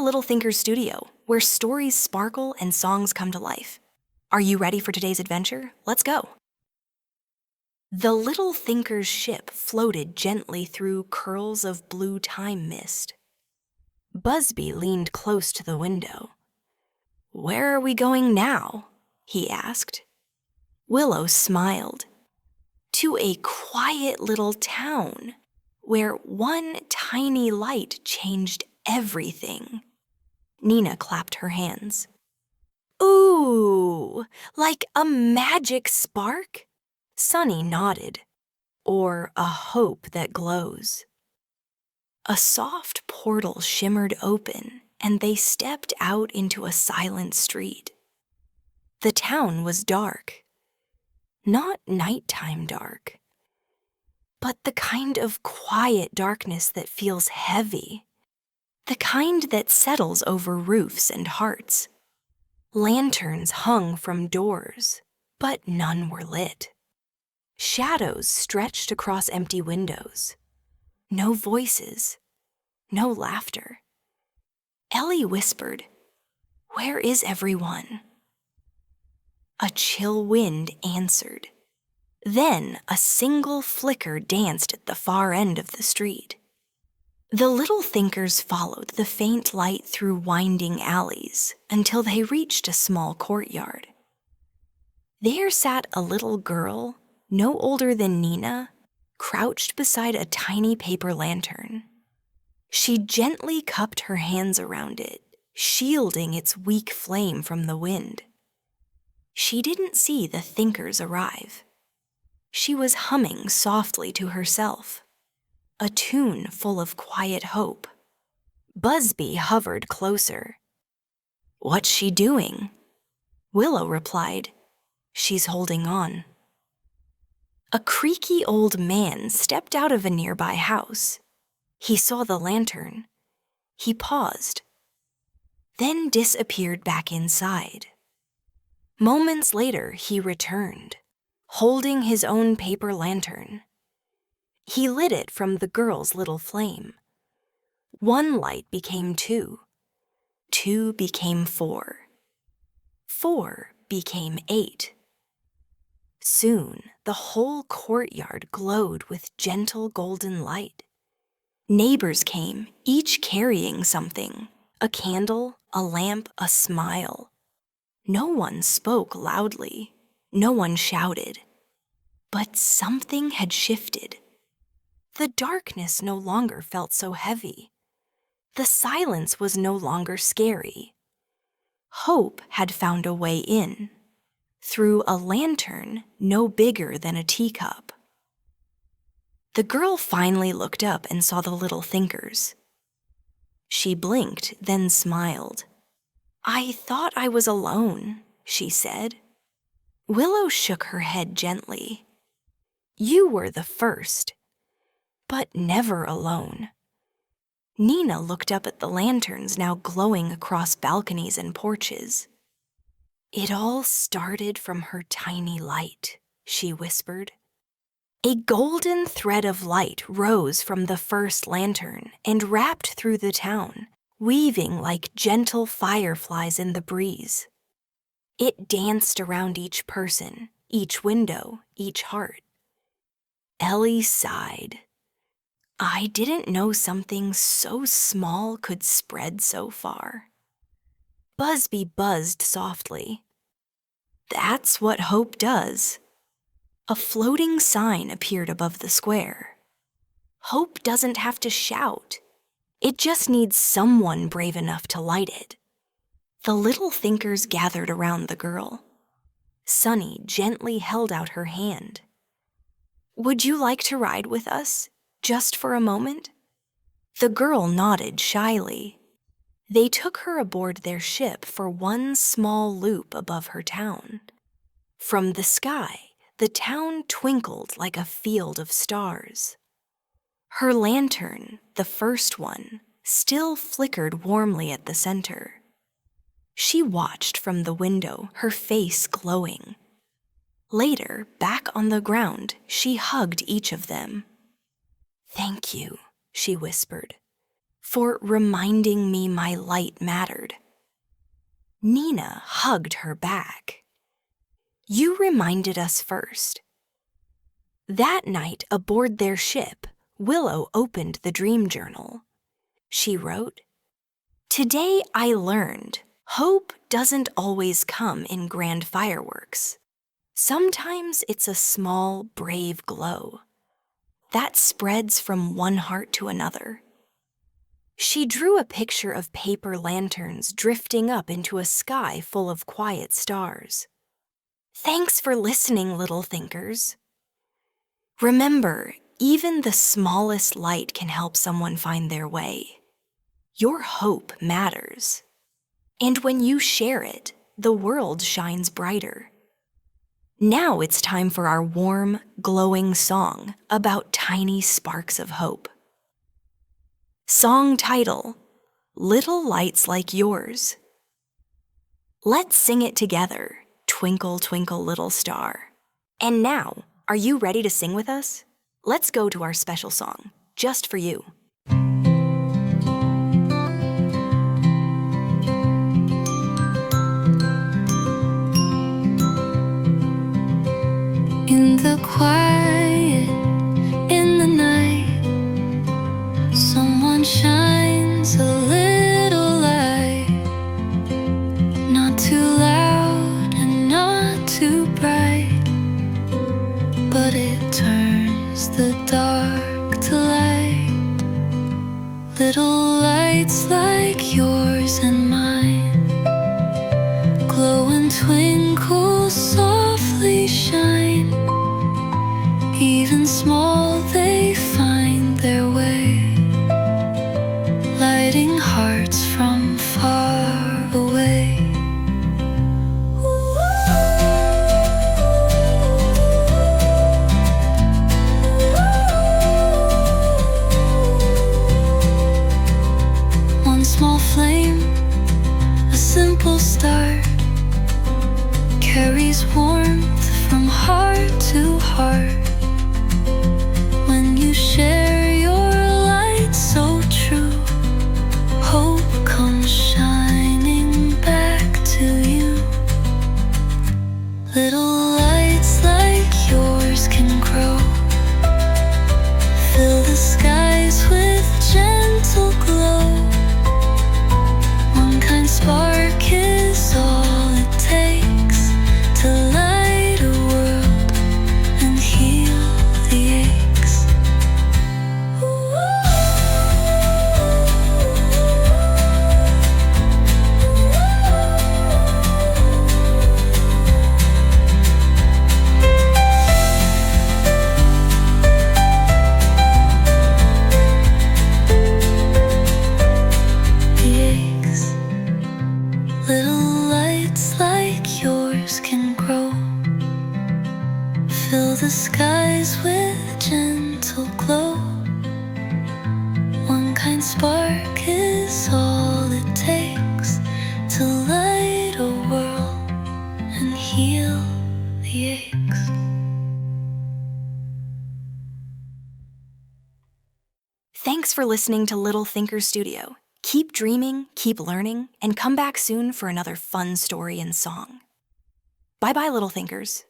Little Thinker's studio, where stories sparkle and songs come to life. Are you ready for today's adventure? Let's go. The Little Thinker's ship floated gently through curls of blue time mist. Busby leaned close to the window. "Where are we going now?" he asked. Willow smiled. "To a quiet little town, where one tiny light changed everything." Nina clapped her hands. "Ooh, like a magic spark?" Sunny nodded. "Or a hope that glows." A soft portal shimmered open, and they stepped out into a silent street. The town was dark. Not nighttime dark, but the kind of quiet darkness that feels heavy. The kind that settles over roofs and hearts. Lanterns hung from doors, but none were lit. Shadows stretched across empty windows. No voices, no laughter. Ellie whispered, "Where is everyone?" A chill wind answered. Then a single flicker danced at the far end of the street. The Little Thinkers followed the faint light through winding alleys until they reached a small courtyard. There sat a little girl, no older than Nina, crouched beside a tiny paper lantern. She gently cupped her hands around it, shielding its weak flame from the wind. She didn't see the Thinkers arrive. She was humming softly to herself, a tune full of quiet hope. Busby hovered closer. "What's she doing?" Willow replied, "She's holding on." A creaky old man stepped out of a nearby house. He saw the lantern. He paused, then disappeared back inside. Moments later, he returned, holding his own paper lantern. He lit it from the girl's little flame. One light became two. Two became four. Four became 8. Soon, the whole courtyard glowed with gentle golden light. Neighbors came, each carrying something, a candle, a lamp, a smile. No one spoke loudly, no one shouted. But something had shifted. The darkness no longer felt so heavy. The silence was no longer scary. Hope had found a way in, through a lantern no bigger than a teacup. The girl finally looked up and saw the Little Thinkers. She blinked, then smiled. "I thought I was alone," she said. Willow shook her head gently. "You were the first, but never alone." Nina looked up at the lanterns now glowing across balconies and porches. "It all started from her tiny light," she whispered. A golden thread of light rose from the first lantern and wrapped through the town, weaving like gentle fireflies in the breeze. It danced around each person, each window, each heart. Ellie sighed. "I didn't know something so small could spread so far." Busby buzzed softly. "That's what hope does." A floating sign appeared above the square. Hope doesn't have to shout. It just needs someone brave enough to light it. The Little Thinkers gathered around the girl. Sunny gently held out her hand. "Would you like to ride with us, just for a moment?" The girl nodded shyly. They took her aboard their ship for one small loop above her town. From the sky, the town twinkled like a field of stars. Her lantern, the first one, still flickered warmly at the center. She watched from the window, her face glowing. Later, back on the ground, she hugged each of them. "Thank you," she whispered, for reminding me my light mattered. Nina hugged her back. You reminded us first. That night aboard their ship, Willow opened the dream journal. She wrote, "Today I learned hope doesn't always come in grand fireworks. Sometimes it's a small, brave glow that spreads from one heart to another." She drew a picture of paper lanterns drifting up into a sky full of quiet stars. Thanks for listening, little thinkers. Remember, even the smallest light can help someone find their way. Your hope matters. And when you share it, the world shines brighter. Now it's time for our warm, glowing song about tiny sparks of hope. Song title, Little Lights Like Yours. Let's sing it together, Twinkle, Twinkle, Little Star. And now, are you ready to sing with us? Let's go to our special song, just for you. In the quiet, in the night, someone shines a little light. Not too loud and not too bright, but it turns the dark to light. Little lights like yours and mine glow and twinkle, softly shine. Even small, they find their way, lighting hearts from far away. One small flame, a simple start, carries warmth from heart to heart. When you share your light so true, hope comes shining back to you. Little lights like yours can grow, fill the skies with gentle glow. One kind spark is all it takes to light a world and heal the aches. The aches. Little lights like yours can grow, fill the skies with gentle glow. One kind spark is all it takes to light a world and heal the aches. Thanks for listening to Little Thinker Studio. Keep dreaming, keep learning, and come back soon for another fun story and song. Bye-bye, Little Thinkers.